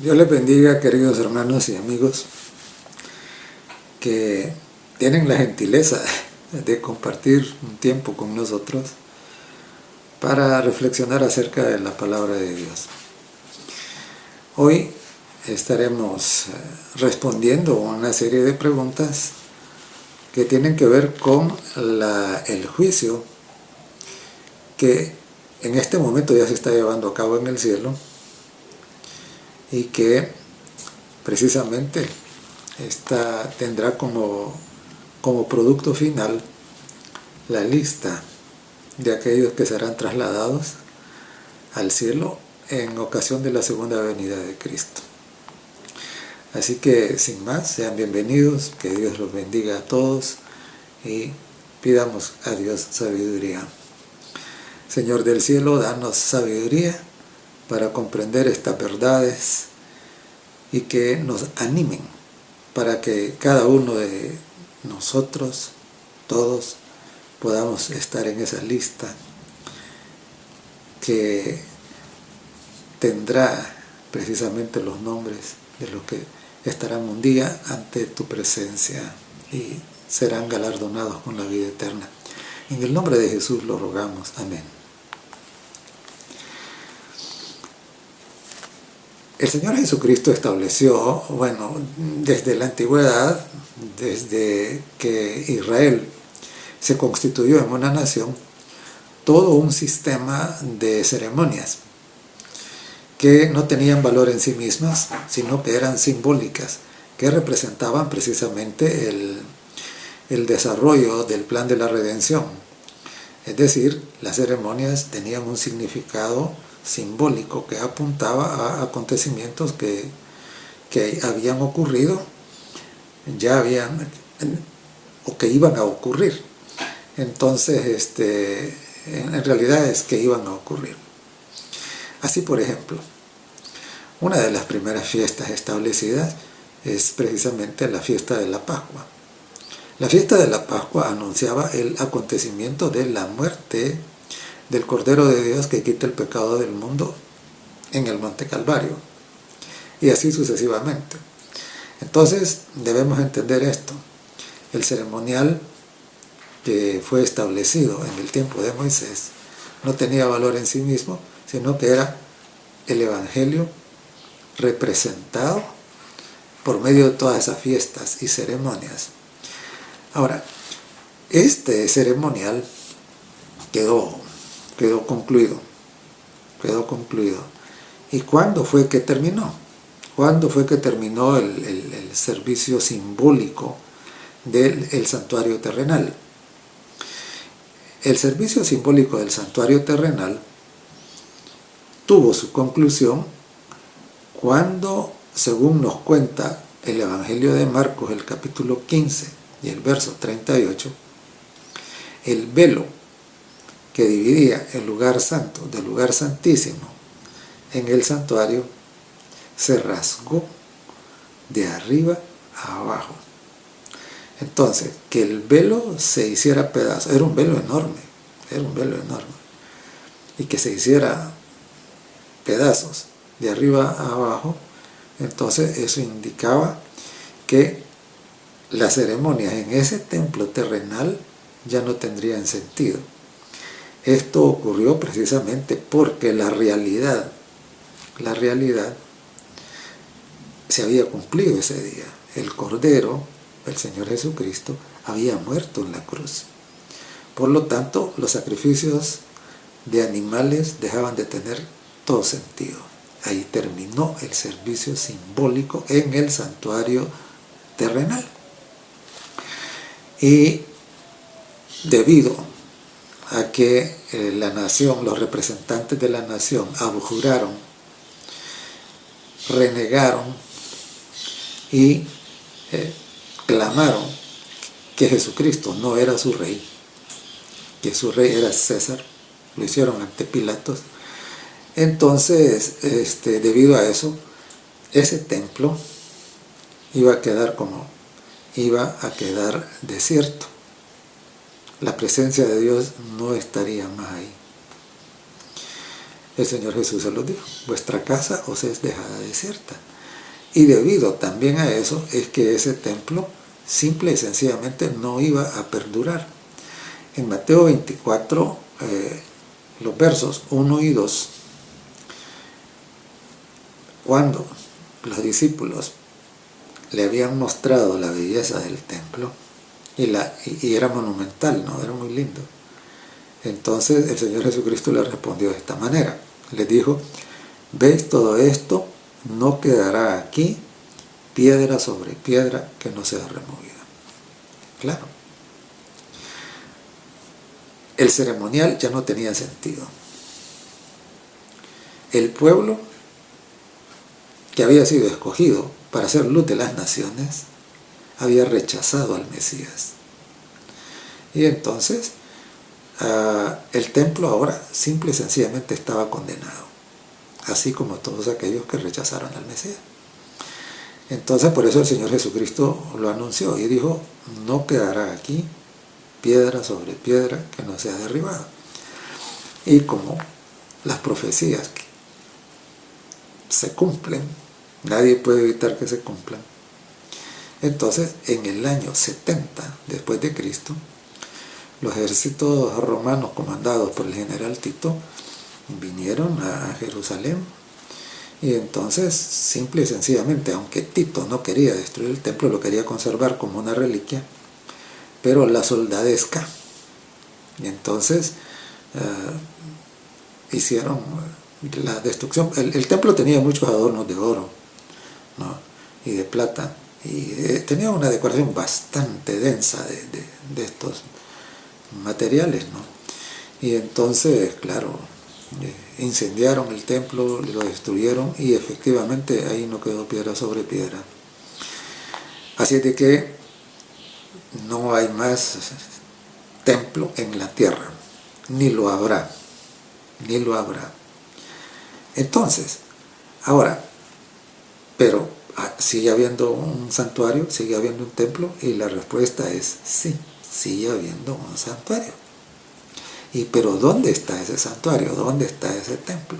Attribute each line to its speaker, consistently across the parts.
Speaker 1: Dios les bendiga, queridos hermanos y amigos que tienen la gentileza de compartir un tiempo con nosotros para reflexionar acerca de la palabra de Dios. Hoy estaremos respondiendo a una serie de preguntas que tienen que ver con el juicio que en este momento ya se está llevando a cabo en el cielo y que precisamente tendrá como producto final la lista de aquellos que serán trasladados al cielo en ocasión de la segunda venida de Cristo. Así que sin más, sean bienvenidos, que Dios los bendiga a todos y pidamos a Dios sabiduría. Señor del cielo, danos sabiduría para comprender estas verdades y que nos animen para que cada uno de nosotros, todos, podamos estar en esa lista que tendrá precisamente los nombres de los que estarán un día ante tu presencia y serán galardonados con la vida eterna. En el nombre de Jesús lo rogamos. Amén. El Señor Jesucristo estableció, desde la antigüedad, desde que Israel se constituyó en una nación, todo un sistema de ceremonias que no tenían valor en sí mismas, sino que eran simbólicas, que representaban precisamente el desarrollo del plan de la redención. Es decir, las ceremonias tenían un significado simbólico que apuntaba a acontecimientos que habían ocurrido, o que iban a ocurrir. Entonces, en realidad es que iban a ocurrir. Así, por ejemplo, una de las primeras fiestas establecidas es precisamente la fiesta de la Pascua. La fiesta de la Pascua anunciaba el acontecimiento de la muerte del Cordero de Dios que quita el pecado del mundo en el Monte Calvario, y así sucesivamente. Entonces debemos entender esto. El ceremonial que fue establecido en el tiempo de Moisés no tenía valor en sí mismo, sino que era el Evangelio representado por medio de todas esas fiestas y ceremonias. Ahora, este ceremonial quedó concluido. ¿Y cuándo fue que terminó? ¿Cuándo fue que terminó el servicio simbólico del santuario terrenal? El servicio simbólico del santuario terrenal tuvo su conclusión cuando, según nos cuenta el Evangelio de Marcos, el capítulo 15 y el verso 38, el velo que dividía el lugar santo del lugar santísimo en el santuario se rasgó de arriba a abajo. Entonces, que el velo se hiciera pedazos, era un velo enorme, y que se hiciera pedazos de arriba a abajo, entonces eso indicaba que las ceremonias en ese templo terrenal ya no tendrían sentido. Esto ocurrió precisamente porque la realidad se había cumplido ese día. El Cordero, el Señor Jesucristo, había muerto en la cruz. Por lo tanto, los sacrificios de animales dejaban de tener todo sentido. Ahí terminó el servicio simbólico en el santuario terrenal. Y debido a que la nación, los representantes de la nación abjuraron, renegaron y clamaron que Jesucristo no era su rey, que su rey era César, lo hicieron ante Pilatos. Entonces, debido a eso, ese templo iba a quedar desierto. La presencia de Dios no estaría más ahí. El Señor Jesús se lo dijo: vuestra casa os es dejada desierta. Y debido también a eso es que ese templo simple y sencillamente no iba a perdurar. En Mateo 24, los versos 1 y 2, cuando los discípulos le habían mostrado la belleza del templo, y era monumental, ¿no? Era muy lindo. Entonces el Señor Jesucristo le respondió de esta manera. Les dijo: ¿veis todo esto? No quedará aquí piedra sobre piedra que no sea removida. Claro. El ceremonial ya no tenía sentido. El pueblo que había sido escogido para ser luz de las naciones había rechazado al Mesías. Y entonces el templo ahora simple y sencillamente estaba condenado, así como todos aquellos que rechazaron al Mesías. Entonces por eso el Señor Jesucristo lo anunció y dijo: no quedará aquí piedra sobre piedra que no sea derribada. Y como las profecías se cumplen, nadie puede evitar que se cumplan, entonces en el año 70 después de Cristo, los ejércitos romanos comandados por el general Tito vinieron a Jerusalén. Y entonces, simple y sencillamente, aunque Tito no quería destruir el templo, lo quería conservar como una reliquia, pero la soldadesca, y entonces hicieron la destrucción. El templo tenía muchos adornos de oro, ¿no? Y de plata, y tenía una decoración bastante densa de estos materiales, ¿no? Y entonces, claro, incendiaron el templo, lo destruyeron, y efectivamente ahí no quedó piedra sobre piedra. Así es de que no hay más templo en la tierra, ni lo habrá, ni lo habrá. Entonces, ahora, pero ¿sigue habiendo un santuario? ¿Sigue habiendo un templo? Y la respuesta es sí, sigue habiendo un santuario. Pero ¿dónde está ese santuario? ¿Dónde está ese templo?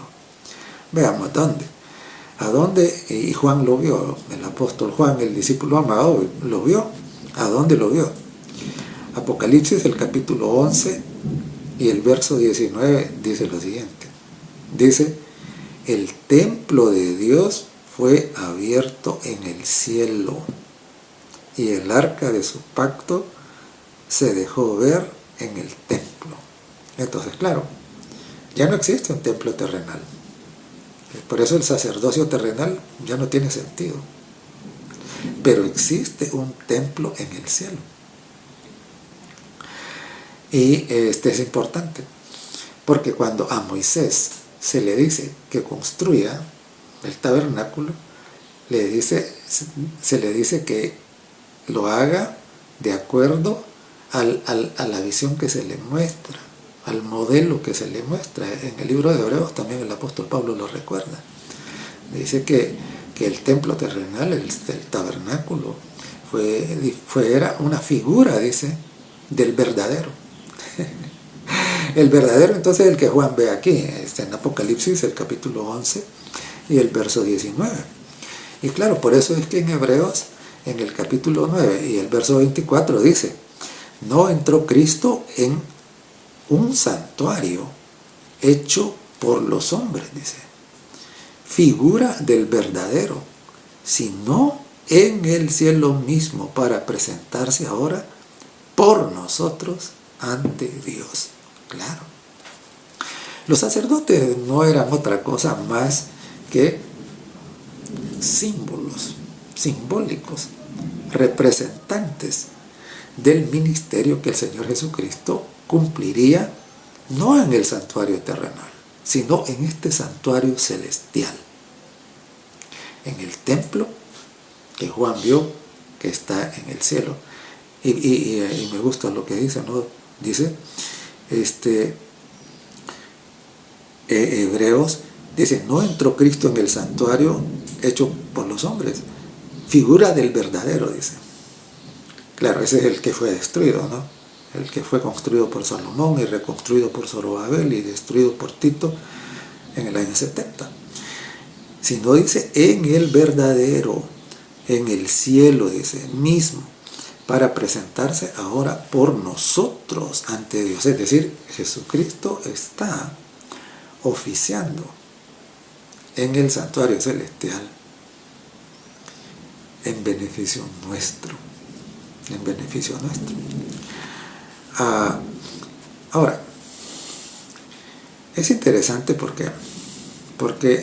Speaker 1: Veamos dónde. ¿A dónde? Y Juan lo vio, el apóstol Juan, el discípulo amado, lo vio. ¿A dónde lo vio? Apocalipsis, el capítulo 11 y el verso 19 dice lo siguiente. Dice: el templo de Dios fue abierto en el cielo, y el arca de su pacto se dejó ver en el templo. Entonces, claro, ya no existe un templo terrenal. Por eso el sacerdocio terrenal ya no tiene sentido. Pero existe un templo en el cielo. Y este es importante, porque cuando a Moisés se le dice que construya el tabernáculo, se le dice que lo haga de acuerdo a la visión que se le muestra, al modelo que se le muestra. En el libro de Hebreos también el apóstol Pablo lo recuerda. Dice que el templo terrenal, el tabernáculo, era una figura, dice, del verdadero. El verdadero, entonces, el que Juan ve aquí, está en Apocalipsis, el capítulo 11 y el verso 19. Y claro, por eso es que en Hebreos, en el capítulo 9 y el verso 24 dice: no entró Cristo en un santuario hecho por los hombres, dice, figura del verdadero, sino en el cielo mismo, para presentarse ahora por nosotros ante Dios. Claro. Los sacerdotes no eran otra cosa más que símbolos, simbólicos, representantes del ministerio que el Señor Jesucristo cumpliría no en el santuario terrenal, sino en este santuario celestial, en el templo que Juan vio que está en el cielo. Y me gusta lo que dice, ¿no? Dice, Hebreos, dice: no entró Cristo en el santuario hecho por los hombres, figura del verdadero, dice. Claro, ese es el que fue destruido, ¿no? El que fue construido por Salomón y reconstruido por Zorobabel y destruido por Tito en el año 70. sino dice en el verdadero, en el cielo, dice mismo, para presentarse ahora por nosotros ante Dios. Es decir, Jesucristo está oficiando en el santuario celestial en beneficio nuestro, en beneficio nuestro. Ahora, es interesante porque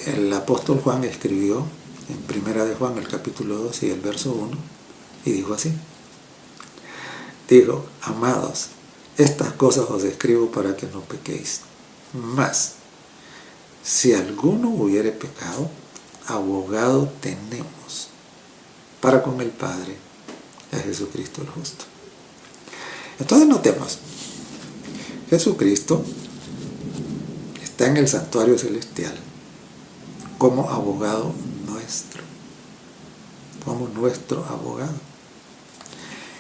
Speaker 1: el apóstol Juan escribió en Primera de Juan, el capítulo 2 y el verso 1, y dijo así: dijo, amados, estas cosas os escribo para que no pequéis. Mas, si alguno hubiere pecado, abogado tenemos para con el Padre, a Jesucristo el justo. Entonces notemos, Jesucristo está en el santuario celestial como abogado nuestro, como nuestro abogado.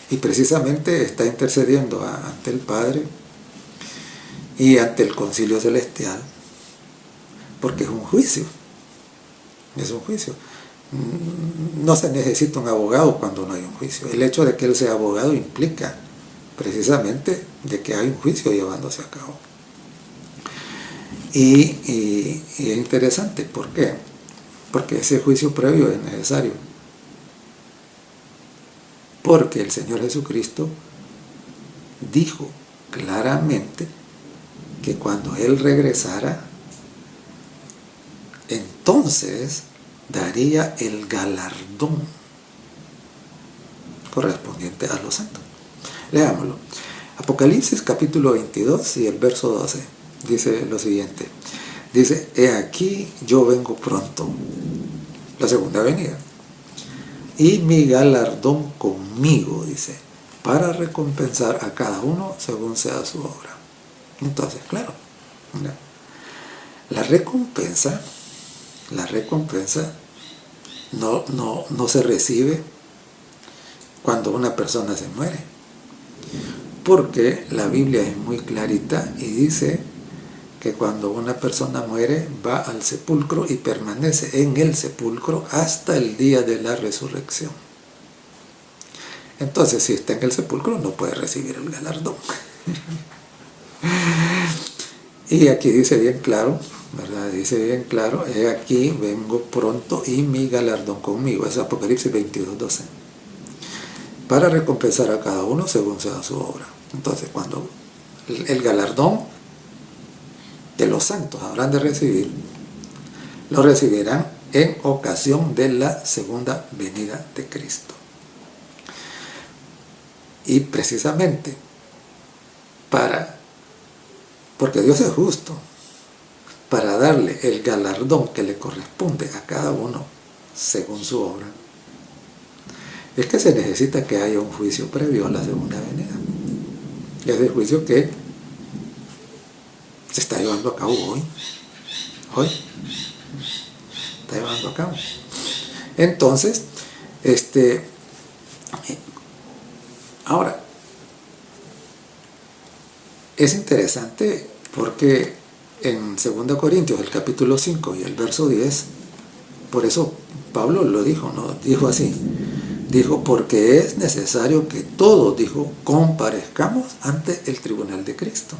Speaker 1: Y precisamente está intercediendo ante el Padre y ante el concilio celestial, porque es un juicio. Es un juicio. No se necesita un abogado cuando no hay un juicio. El hecho de que él sea abogado implica precisamente de que hay un juicio llevándose a cabo. Y es interesante, ¿por qué? Porque ese juicio previo es necesario. Porque el Señor Jesucristo dijo claramente que cuando Él regresara, entonces daría el galardón correspondiente a los santos. Leámoslo. Apocalipsis capítulo 22 y el verso 12 dice lo siguiente. Dice, he aquí yo vengo pronto, la segunda venida, y mi galardón conmigo, dice, para recompensar a cada uno según sea su obra. Entonces, claro, la recompensa no se recibe cuando una persona se muere, porque la Biblia es muy clarita y dice que cuando una persona muere va al sepulcro y permanece en el sepulcro hasta el día de la resurrección. Entonces, si está en el sepulcro no puede recibir el galardón. Y aquí dice bien claro, ¿verdad? Dice bien claro, he aquí vengo pronto y mi galardón conmigo. Es Apocalipsis 22:12. Para recompensar a cada uno según sea su obra. Entonces, cuando el galardón de los santos habrán de recibir, lo recibirán en ocasión de la segunda venida de Cristo. Y precisamente porque Dios es justo, para darle el galardón que le corresponde a cada uno según su obra, es que se necesita que haya un juicio previo a la segunda venida. Y es el juicio que se está llevando a cabo hoy. Está llevando a cabo. Entonces, ahora, es interesante porque en 2 Corintios, el capítulo 5 y el verso 10, por eso Pablo lo dijo, ¿no? Dijo así, dijo, porque es necesario que todos, dijo, comparezcamos ante el tribunal de Cristo,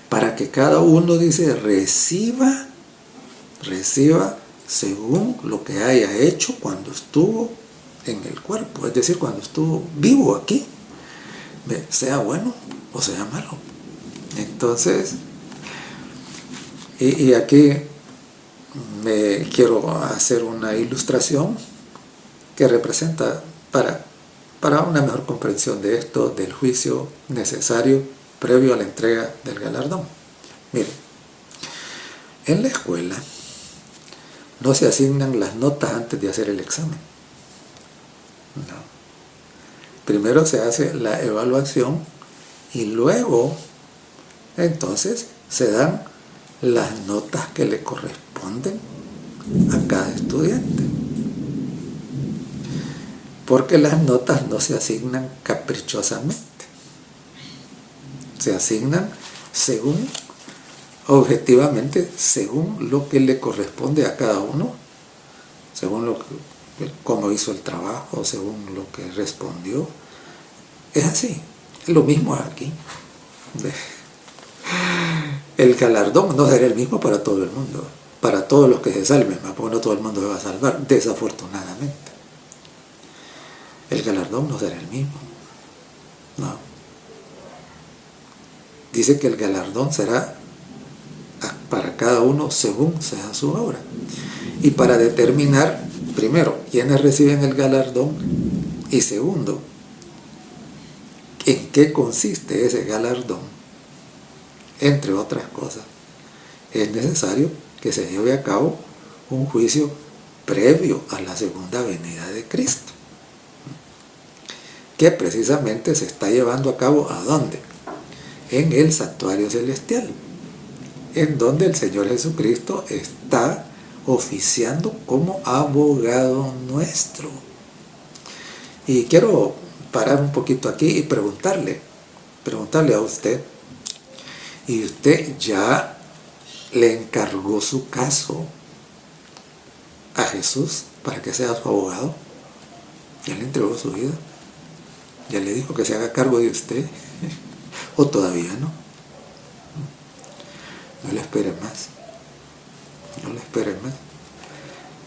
Speaker 1: para que cada uno, dice, reciba según lo que haya hecho cuando estuvo en el cuerpo, es decir, cuando estuvo vivo aquí, sea bueno o sea malo. Entonces, y aquí me quiero hacer una ilustración que representa para una mejor comprensión de esto, del juicio necesario previo a la entrega del galardón. Miren, en la escuela no se asignan las notas antes de hacer el examen. No. Primero se hace la evaluación y luego entonces se dan las notas que le corresponden a cada estudiante. Porque las notas no se asignan caprichosamente. Se asignan según objetivamente según lo que le corresponde a cada uno, según cómo hizo el trabajo, según lo que respondió. Es así, es lo mismo aquí. El galardón no será el mismo para todo el mundo, para todos los que se salven, porque no todo el mundo se va a salvar, desafortunadamente. El galardón no será el mismo, no. Dice que el galardón será para cada uno según sea su obra. Y para determinar, primero, quiénes reciben el galardón, y segundo, en qué consiste ese galardón, entre otras cosas, es necesario que se lleve a cabo un juicio previo a la segunda venida de Cristo, que precisamente se está llevando a cabo ¿a dónde? En el santuario celestial, en donde el Señor Jesucristo está oficiando como abogado nuestro. Y quiero parar un poquito aquí y preguntarle a usted, ¿y usted ya le encargó su caso a Jesús para que sea su abogado? ¿Ya le entregó su vida? ¿Ya le dijo que se haga cargo de usted? ¿O todavía no? No le esperen más. No le esperen más.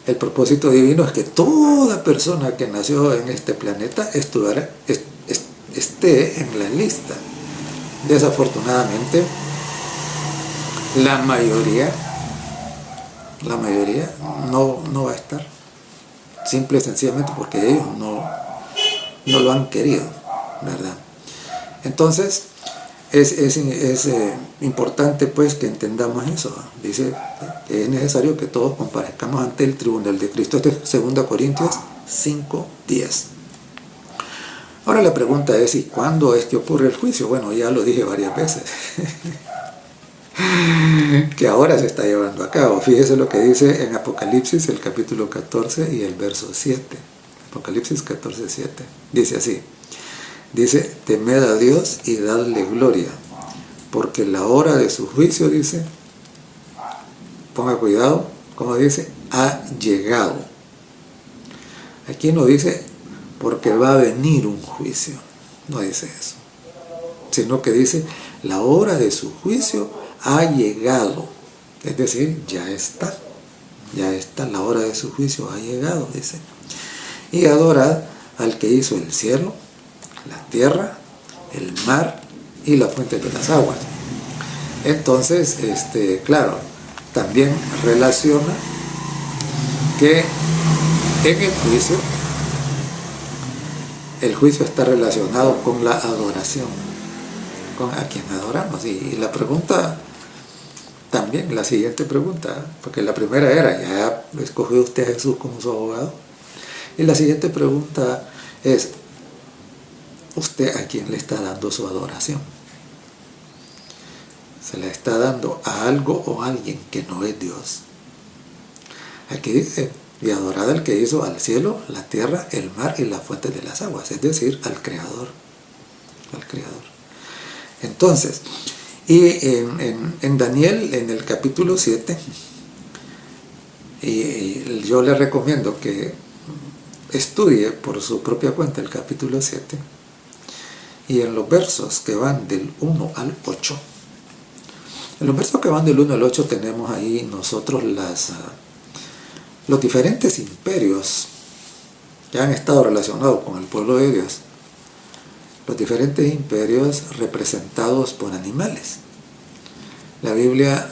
Speaker 1: El propósito divino es que toda persona que nació en este planeta esté en la lista. Desafortunadamente, la mayoría no va a estar. Simple y sencillamente porque ellos no lo han querido, ¿verdad? Entonces, es importante pues que entendamos eso. Dice que es necesario que todos comparezcamos ante el tribunal de Cristo. Este es 2 Corintios 5:10. Ahora la pregunta es, ¿y cuándo es que ocurre el juicio? Bueno, ya lo dije varias veces. Que ahora se está llevando a cabo. Fíjese lo que dice en Apocalipsis, el capítulo 14 y el verso 7. Apocalipsis 14:7. Dice así. Dice, temed a Dios y dadle gloria, porque la hora de su juicio, dice, ponga cuidado, como dice, ha llegado. Aquí no dice, porque va a venir un juicio, no dice eso, sino que dice, la hora de su juicio ha llegado, es decir, ya está, la hora de su juicio ha llegado, dice, y adorad al que hizo el cielo, la tierra, el mar y la fuente de las aguas. Entonces, claro, también relaciona que en el juicio está relacionado con la adoración, con a quien adoramos. Y la pregunta, también la siguiente pregunta, porque la primera era, ¿ya escogió usted a Jesús como su abogado? Y la siguiente pregunta es, ¿usted a quién le está dando su adoración? ¿Se la está dando a algo o a alguien que no es Dios? Aquí dice, y adorad al que hizo al cielo, la tierra, el mar y la fuente de las aguas, es decir, al Creador. Al Creador. Entonces, y en Daniel, en el capítulo 7, y yo le recomiendo que estudie por su propia cuenta el capítulo 7, y en los versos que van del 1 al 8, en los versos que van del 1 al 8 tenemos ahí nosotros los diferentes imperios que han estado relacionados con el pueblo de Dios, los diferentes imperios representados por animales. La Biblia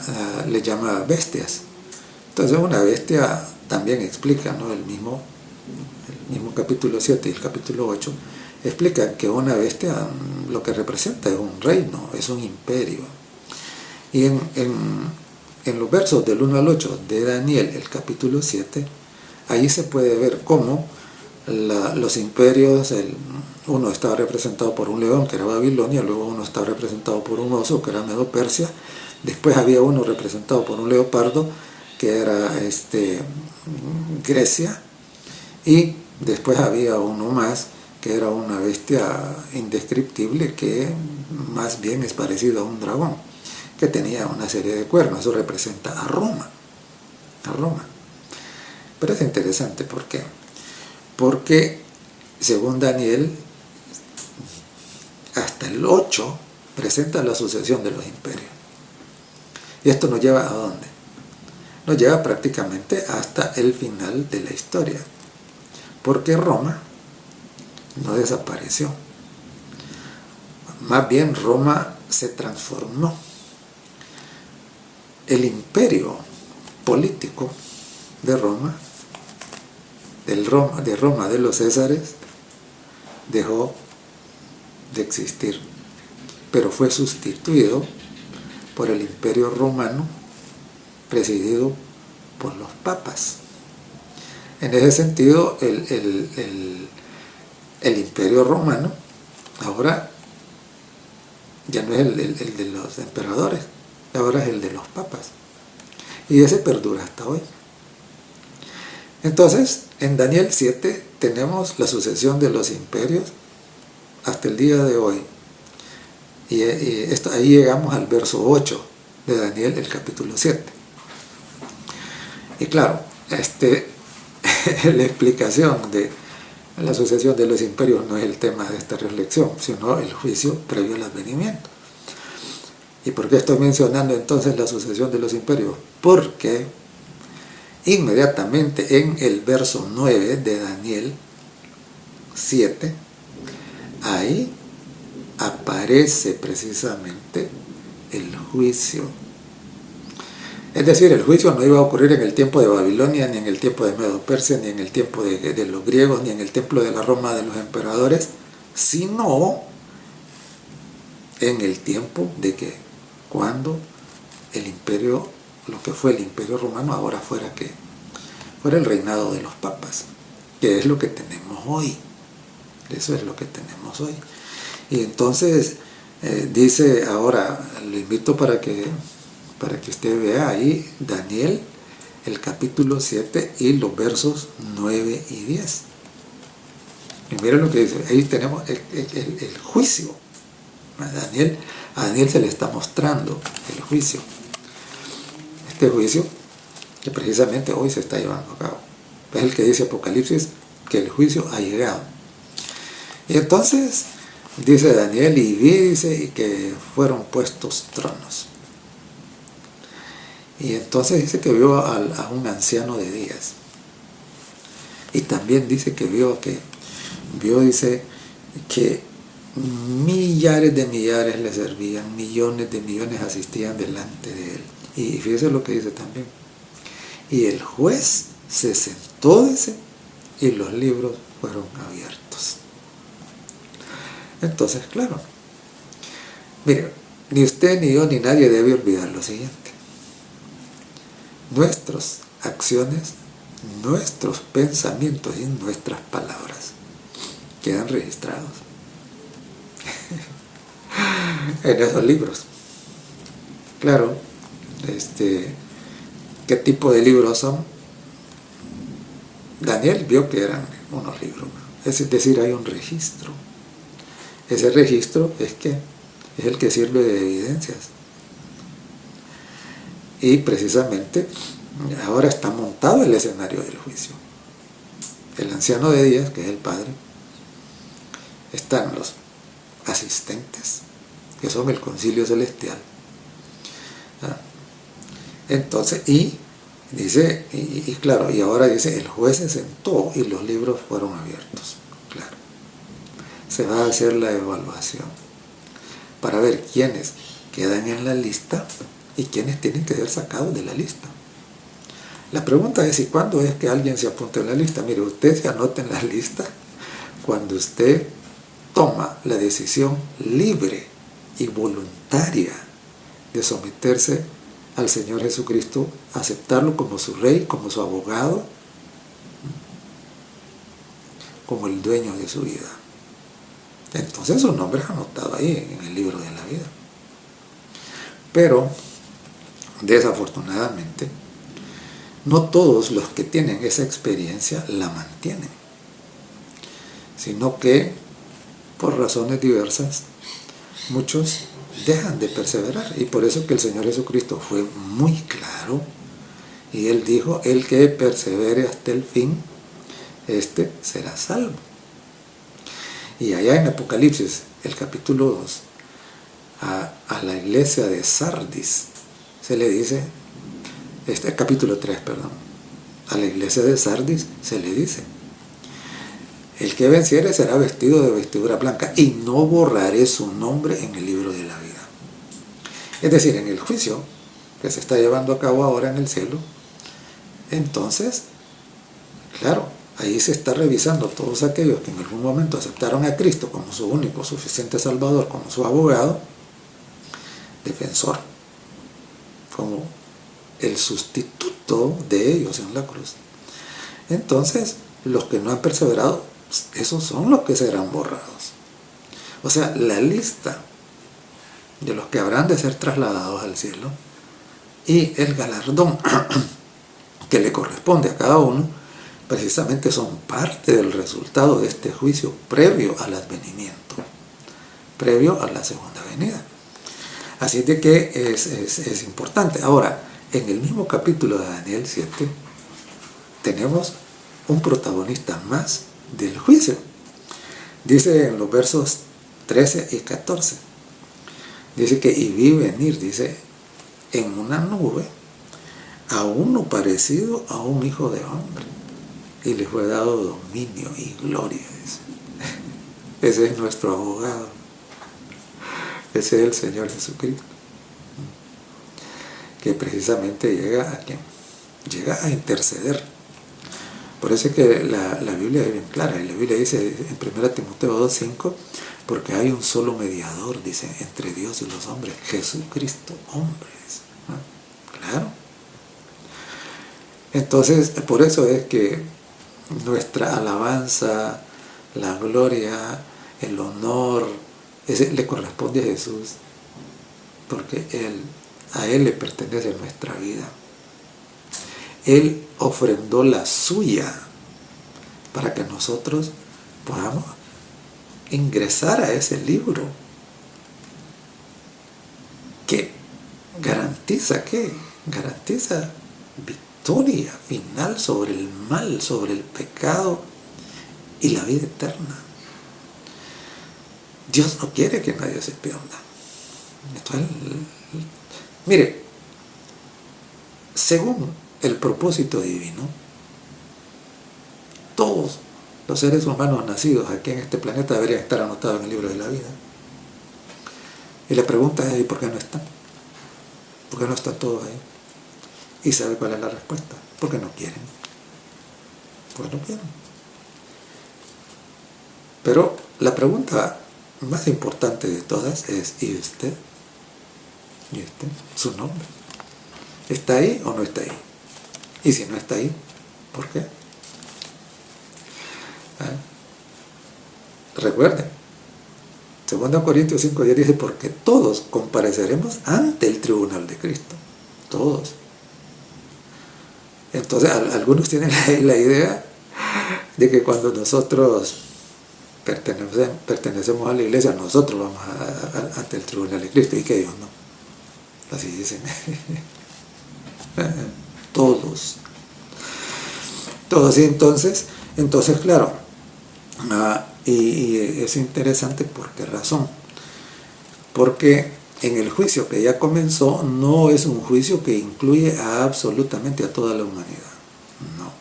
Speaker 1: le llama bestias. Entonces una bestia también explica, ¿no? El mismo capítulo 7 y el capítulo 8 explican que una bestia lo que representa es un reino, es un imperio. Y en los versos del 1 al 8 de Daniel, el capítulo 7, ahí se puede ver cómo los imperios, uno estaba representado por un león, que era Babilonia, luego uno estaba representado por un oso, que era Medo-Persia, después había uno representado por un leopardo, que era Grecia, y después había uno más, que era una bestia indescriptible, que más bien es parecido a un dragón. que tenía una serie de cuernos. Eso representa a Roma. A Roma. Pero es interesante, ¿por qué? Porque según Daniel, hasta el 8 presenta la sucesión de los imperios. ¿Y esto nos lleva a dónde? Nos lleva prácticamente hasta el final de la historia, porque Roma no desapareció. Más bien Roma se transformó. El imperio político de Roma, de los Césares, dejó de existir, pero fue sustituido por el imperio romano presidido por los papas. En ese sentido, el imperio romano ahora ya no es el de los emperadores, ahora es el de los papas. Y ese perdura hasta hoy. Entonces, en Daniel 7 tenemos la sucesión de los imperios hasta el día de hoy. Y ahí llegamos al verso 8 de Daniel, el capítulo 7. Y claro, la explicación de la sucesión de los imperios no es el tema de esta reflexión, sino el juicio previo al advenimiento. ¿Y por qué estoy mencionando entonces la sucesión de los imperios? Porque inmediatamente en el verso 9 de Daniel 7, ahí aparece precisamente el juicio. Es decir, el juicio no iba a ocurrir en el tiempo de Babilonia, ni en el tiempo de Medo-Persia, ni en el tiempo de los griegos, ni en el tiempo de la Roma de los emperadores, sino en el tiempo de que cuando el imperio, lo que fue el imperio romano, ahora fuera el reinado de los papas, que es lo que tenemos hoy. Eso es lo que tenemos hoy. Y entonces dice ahora, le invito para que usted vea ahí Daniel, el capítulo 7 y los versos 9 y 10. Y miren lo que dice, ahí tenemos el juicio. A Daniel se le está mostrando el juicio. Este juicio que precisamente hoy se está llevando a cabo. Es el que dice Apocalipsis, que el juicio ha llegado. Y entonces dice Daniel, y dice que fueron puestos tronos. Y entonces dice que vio a un anciano de días. Y también dice que dice que millares de millares le servían, millones de millones asistían delante de él. Y fíjese lo que dice también. Y el juez se sentó, dice, y los libros fueron abiertos. Entonces, claro, mire, ni usted, ni yo, ni nadie debe olvidar lo siguiente. Nuestras acciones, nuestros pensamientos y nuestras palabras quedan registrados en esos libros. Claro, ¿qué tipo de libros son? Daniel vio que eran unos libros, es decir, hay un registro. Ese registro es el que sirve de evidencias. Y precisamente ahora está montado el escenario del juicio. El anciano de días, que es el Padre, están los asistentes, que son el concilio celestial. Entonces, dice, claro, y ahora dice, el juez se sentó y los libros fueron abiertos. Claro. Se va a hacer la evaluación para ver quiénes quedan en la lista y quiénes tienen que ser sacados de la lista. La pregunta es, ¿y cuándo es que alguien se apunte en la lista? Mire, usted se anota en la lista cuando usted toma la decisión libre y voluntaria de someterse al Señor Jesucristo, aceptarlo como su Rey, como su abogado, como el dueño de su vida. Entonces su nombre es anotado ahí en el libro de la vida. Pero, desafortunadamente, no todos los que tienen esa experiencia la mantienen, sino que, por razones diversas, muchos dejan de perseverar. Y por eso que el Señor Jesucristo fue muy claro y Él dijo, el que persevere hasta el fin, este será salvo. Y allá en Apocalipsis, el capítulo 2, a la iglesia de Sardis se le dice, capítulo 3, perdón, a la iglesia de Sardis se le dice, el que venciere será vestido de vestidura blanca y no borraré su nombre en el libro de la vida. Es decir, en el juicio que se está llevando a cabo ahora en el cielo, entonces, claro, ahí se está revisando todos aquellos que en algún momento aceptaron a Cristo como su único, suficiente Salvador, como su abogado, defensor, como el sustituto de ellos en la cruz. Entonces, los que no han perseverado, esos son los que serán borrados. O sea, la lista de los que habrán de ser trasladados al cielo y el galardón que le corresponde a cada uno, precisamente son parte del resultado de este juicio previo al advenimiento, previo a la segunda venida. Así de que es importante. Ahora, en el mismo capítulo de Daniel 7, tenemos un protagonista más del juicio. Dice en los versos 13 y 14, dice que y vi venir, dice, en una nube a uno parecido a un hijo de hombre, y le fue dado dominio y gloria, dice. Ese es nuestro abogado, ese es el Señor Jesucristo, que precisamente llega a interceder. Por eso es que la Biblia es bien clara, y la Biblia dice en 1 Timoteo 2:5, porque hay un solo mediador, dice, entre Dios y los hombres, Jesucristo, hombres, ¿no? Claro. Entonces, por eso es que nuestra alabanza, la gloria, el honor, le corresponde a Jesús, porque a Él le pertenece nuestra vida. Él ofrendó la suya para que nosotros podamos ingresar a ese libro que garantiza victoria final sobre el mal, sobre el pecado y la vida eterna. Dios no quiere que nadie se pierda. Entonces, mire, según el propósito divino, todos los seres humanos nacidos aquí en este planeta deberían estar anotados en el libro de la vida. Y la pregunta es, ¿y por qué no están? ¿Por qué no están todos ahí? ¿Y sabe cuál es la respuesta? Porque no quieren. Porque no quieren. Pero la pregunta más importante de todas es, ¿y usted? ¿Y usted? ¿Su nombre? ¿Está ahí o no está ahí? Y si no está ahí, ¿por qué? Recuerden, 2 Corintios 5:10 dice, porque todos compareceremos ante el tribunal de Cristo. Todos. Entonces, algunos tienen la idea de que cuando nosotros pertenecemos a la iglesia, nosotros vamos ante el tribunal de Cristo, y que ellos no. Así dicen. Todos. Y entonces claro, y es interesante. ¿Por qué razón? Porque en el juicio que ya comenzó, no es un juicio que incluye absolutamente a toda la humanidad. No.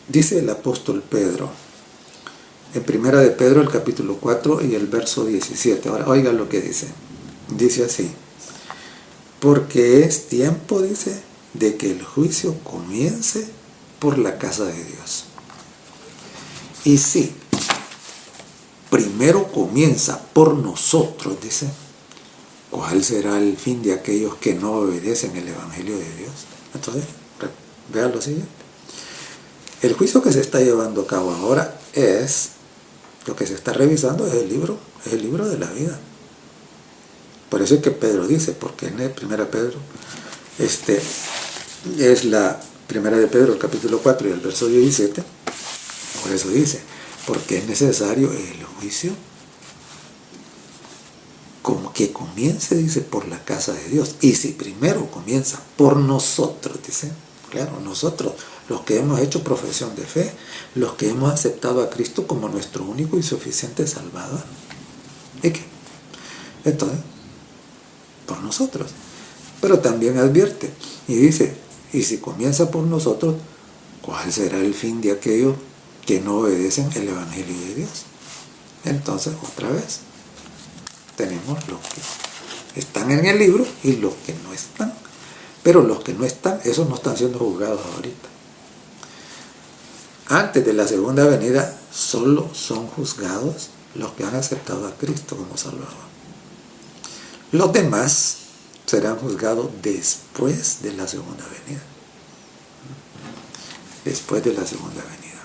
Speaker 1: Dice el apóstol Pedro, en 1 de Pedro, el capítulo 4 y el verso 17. Ahora, oiga lo que dice. Dice así, porque es tiempo, dice, de que el juicio comience por la casa de Dios. Y sí, primero comienza por nosotros, dice, ¿cuál será el fin de aquellos que no obedecen el Evangelio de Dios? Entonces, vean lo siguiente. El juicio que se está llevando a cabo ahora lo que se está revisando es el libro de la vida. Por eso es que Pedro dice, porque en el 1 Pedro, es la 1 de Pedro, el capítulo 4 y el verso 17, por eso dice, porque es necesario el juicio como que comience, dice, por la casa de Dios. Y si primero comienza por nosotros, dice, claro, nosotros, los que hemos hecho profesión de fe, los que hemos aceptado a Cristo como nuestro único y suficiente Salvador. ¿Y qué? Entonces, por nosotros. Pero también advierte y dice, y si comienza por nosotros, ¿cuál será el fin de aquellos que no obedecen el Evangelio de Dios? Entonces, otra vez, tenemos los que están en el libro y los que no están. Pero los que no están, esos no están siendo juzgados ahorita. Antes de la segunda venida, solo son juzgados los que han aceptado a Cristo como Salvador. Los demás serán juzgados después de la segunda venida. Después de la segunda venida.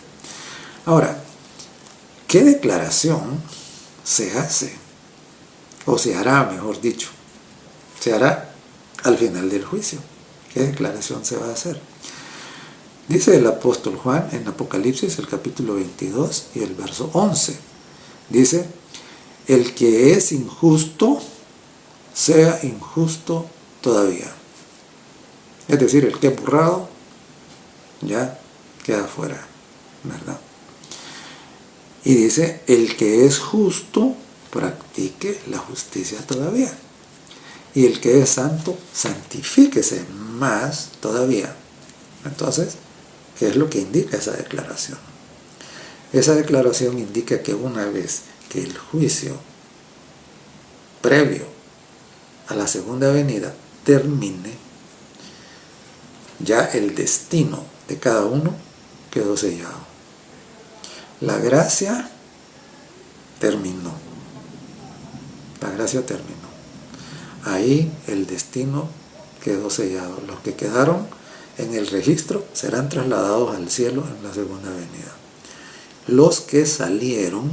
Speaker 1: Ahora, ¿qué declaración se hace? O se hará, mejor dicho. Se hará al final del juicio. ¿Qué declaración se va a hacer? Dice el apóstol Juan en Apocalipsis, el capítulo 22 y el verso 11. Dice, el que es injusto, sea injusto todavía. Es decir, el que es burlado, ya queda fuera, ¿verdad? Y dice, el que es justo, practique la justicia todavía. Y el que es santo, santifíquese más todavía. Entonces, ¿qué es lo que indica esa declaración? Esa declaración indica que una vez que el juicio previo a la segunda venida termine, ya el destino de cada uno quedó sellado. La gracia terminó. La gracia terminó. Ahí el destino quedó sellado. Los que quedaron en el registro serán trasladados al cielo en la segunda venida. Los que salieron,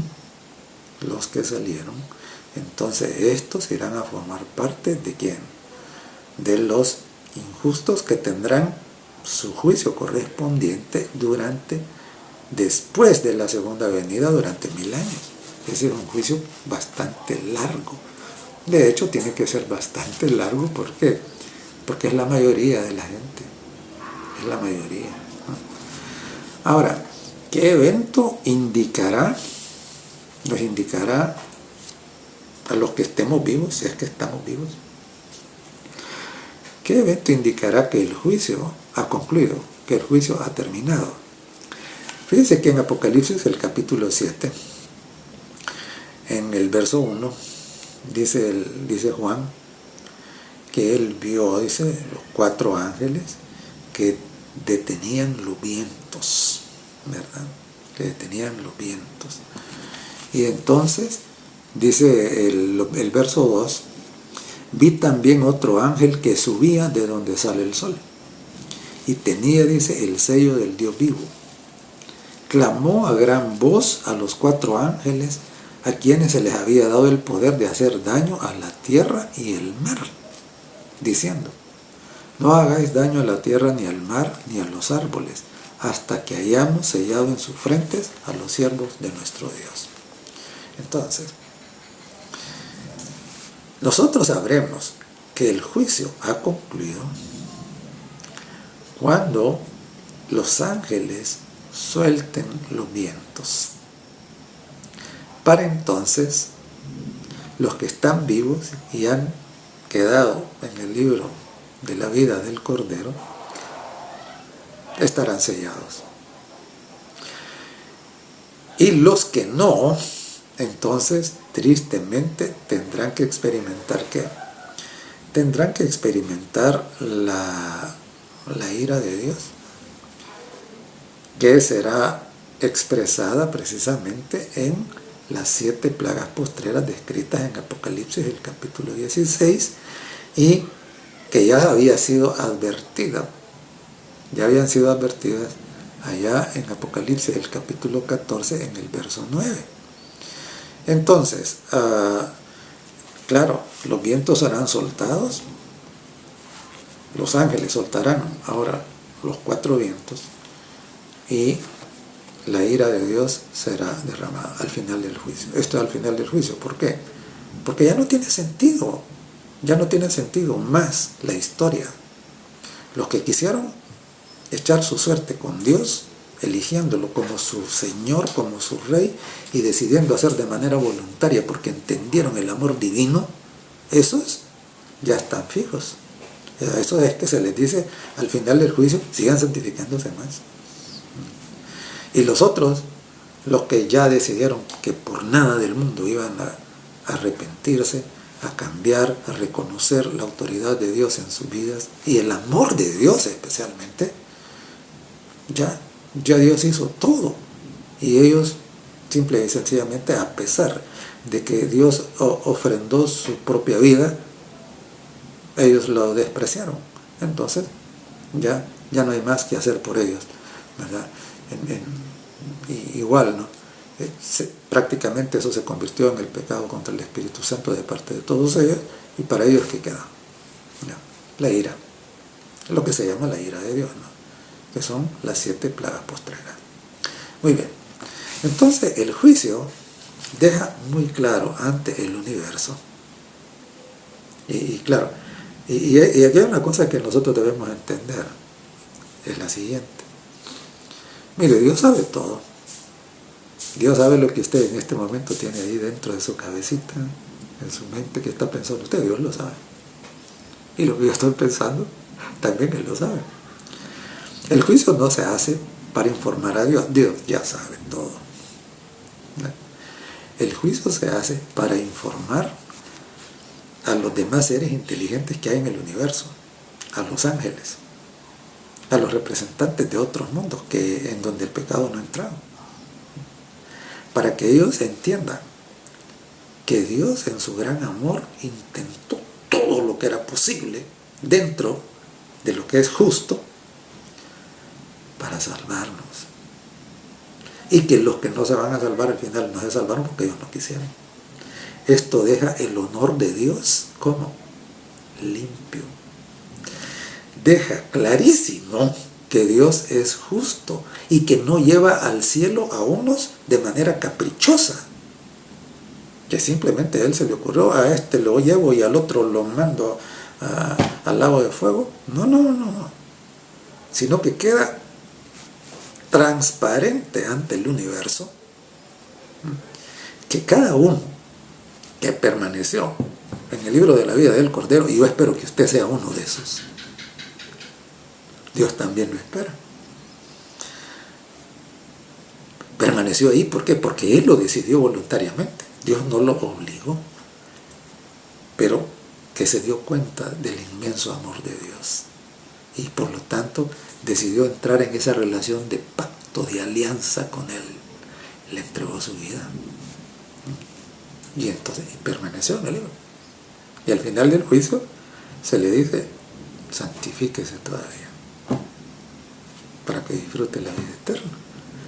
Speaker 1: entonces estos irán a formar parte de ¿quién? De los injustos que tendrán su juicio correspondiente después de la segunda venida durante 1000 años. Es decir, un juicio bastante largo. De hecho, tiene que ser bastante largo. ¿Por qué? Porque es la mayoría de la gente. Es la mayoría, ¿no? Ahora, ¿qué evento nos indicará a los que estemos vivos, si es que estamos vivos? ¿Qué evento indicará que el juicio ha concluido, que el juicio ha terminado? Fíjense que en Apocalipsis, el capítulo 7, en el verso 1, dice Juan que él vio, dice, los 4 ángeles que detenían los vientos, ¿verdad? Que detenían los vientos. Y entonces, dice el verso 2, vi también otro ángel que subía de donde sale el sol, y tenía, dice, el sello del Dios vivo. Clamó a gran voz a los 4 ángeles, a quienes se les había dado el poder de hacer daño a la tierra y el mar, diciendo, no hagáis daño a la tierra, ni al mar, ni a los árboles, hasta que hayamos sellado en sus frentes a los siervos de nuestro Dios. Entonces, nosotros sabremos que el juicio ha concluido cuando los ángeles suelten los vientos. Para entonces, los que están vivos y han quedado en el libro de la vida del Cordero estarán sellados. Y los que no, entonces tristemente tendrán que experimentar ¿qué? Tendrán que experimentar la ira de Dios, que será expresada precisamente en las 7 plagas postreras descritas en Apocalipsis, el capítulo 16, y que ya había sido advertida, ya habían sido advertidas allá en Apocalipsis, el capítulo 14, en el verso 9. Entonces, claro, los vientos serán soltados, los ángeles soltarán ahora los 4 vientos, y la ira de Dios será derramada al final del juicio. Esto es al final del juicio. ¿Por qué? Porque ya no tiene sentido más la historia. Los que quisieron echar su suerte con Dios, eligiéndolo como su Señor, como su Rey, y decidiendo hacer de manera voluntaria porque entendieron el amor divino, esos ya están fijos. Eso es que se les dice al final del juicio, sigan santificándose más. Y los otros, los que ya decidieron que por nada del mundo iban a arrepentirse, a cambiar, a reconocer la autoridad de Dios en sus vidas y el amor de Dios especialmente, ya Dios hizo todo. Y ellos simple y sencillamente, a pesar de que Dios ofrendó su propia vida, ellos lo despreciaron. Entonces ya no hay más que hacer por ellos, ¿verdad? Igual, ¿no? Prácticamente eso se convirtió en el pecado contra el Espíritu Santo de parte de todos ellos, y para ellos ¿qué queda? ¿Ya? La ira, lo que se llama la ira de Dios, ¿no? Que son las 7 plagas postreras. Muy bien, entonces el juicio deja muy claro ante el universo, y claro, y aquí hay una cosa que nosotros debemos entender, es la siguiente. Mire, Dios sabe todo. Dios sabe lo que usted en este momento tiene ahí dentro de su cabecita, en su mente, que está pensando usted. Dios lo sabe. Y lo que yo estoy pensando, también Él lo sabe. El juicio no se hace para informar a Dios. Dios ya sabe todo. El juicio se hace para informar a los demás seres inteligentes que hay en el universo, a los ángeles, a los representantes de otros mundos en donde el pecado no ha entrado, para que ellos entiendan que Dios en su gran amor intentó todo lo que era posible dentro de lo que es justo para salvarnos, y que los que no se van a salvar al final no se salvaron porque ellos no quisieron. Esto deja el honor de Dios como limpio. Deja clarísimo que Dios es justo y que no lleva al cielo a unos de manera caprichosa, que simplemente a Él se le ocurrió, a este lo llevo y al otro lo mando al lago de fuego. No, sino que queda transparente ante el universo que cada uno que permaneció en el libro de la vida del Cordero, y yo espero que usted sea uno de esos, Dios también lo espera. Permaneció ahí, ¿por qué? Porque Él lo decidió voluntariamente. Dios no lo obligó, pero que se dio cuenta del inmenso amor de Dios. Y por lo tanto decidió entrar en esa relación de pacto, de alianza con Él. Le entregó su vida. Y entonces permaneció en el libro. Y al final del juicio se le dice, santifíquese todavía, para que disfrute la vida eterna.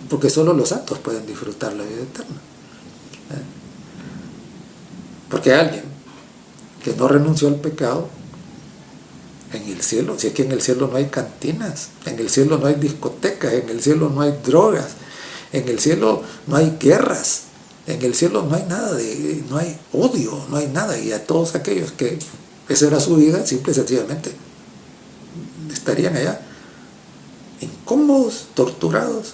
Speaker 1: Porque solo los santos pueden disfrutar la vida eterna. Porque alguien que no renunció al pecado, en el cielo, si es que en el cielo no hay cantinas, en el cielo no hay discotecas, en el cielo no hay drogas, en el cielo no hay guerras, en el cielo no hay nada, no hay odio, no hay nada. Y a todos aquellos que esa era su vida, simple y sencillamente estarían allá incómodos, torturados.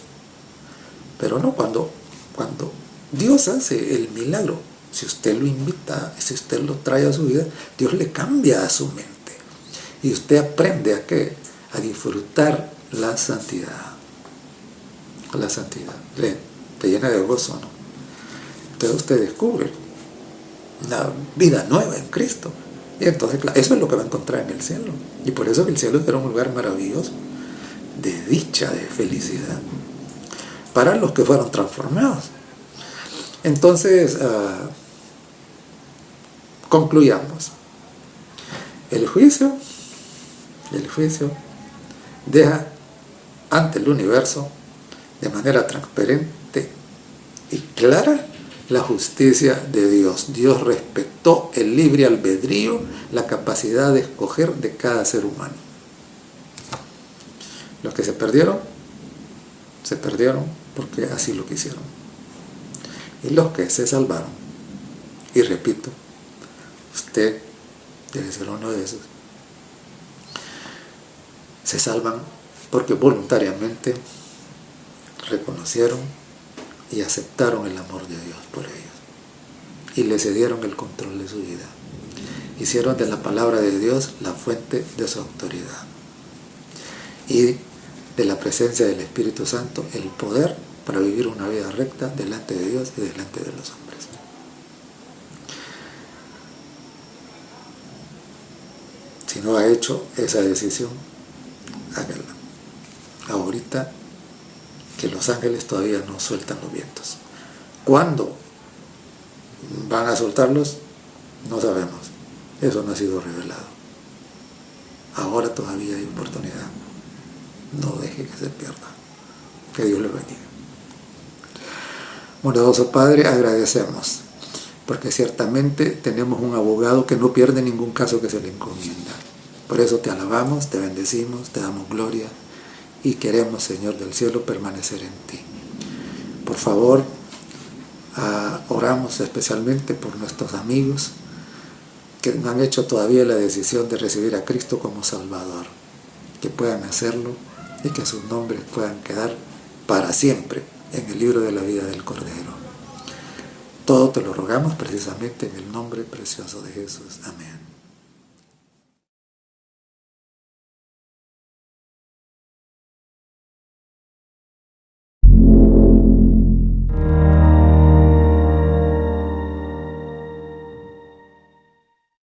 Speaker 1: Pero no, cuando Dios hace el milagro, si usted lo invita, si usted lo trae a su vida, Dios le cambia a su mente. Y usted aprende a disfrutar la santidad. La santidad te llena de gozo, ¿no? Entonces usted descubre una vida nueva en Cristo. Y entonces, claro, eso es lo que va a encontrar en el cielo. Y por eso que el cielo era un lugar maravilloso, de dicha, de felicidad, para los que fueron transformados. Entonces, concluyamos. El juicio deja ante el universo de manera transparente y clara la justicia de Dios. Dios respetó el libre albedrío, la capacidad de escoger de cada ser humano. Los que se perdieron porque así lo quisieron. Y los que se salvaron, y repito, usted debe ser uno de esos, se salvan porque voluntariamente reconocieron y aceptaron el amor de Dios por ellos y le cedieron el control de su vida. Hicieron de la palabra de Dios la fuente de su autoridad y de la presencia del Espíritu Santo el poder para vivir una vida recta delante de Dios y delante de los hombres. Si no ha hecho esa decisión, hágala. Ahorita que los ángeles todavía no sueltan los vientos. ¿Cuándo van a soltarlos? No sabemos. Eso no ha sido revelado. Ahora todavía hay oportunidad. No deje que se pierda. Que Dios le bendiga. Bondadoso Padre, agradecemos, porque ciertamente tenemos un abogado que no pierde ningún caso que se le encomienda. Por eso te alabamos, te bendecimos, te damos gloria y queremos, Señor del cielo, permanecer en ti. Por favor, oramos especialmente por nuestros amigos que no han hecho todavía la decisión de recibir a Cristo como Salvador, que puedan hacerlo y que sus nombres puedan quedar para siempre en el libro de la vida del Cordero. Todo te lo rogamos precisamente en el nombre precioso de Jesús. Amén.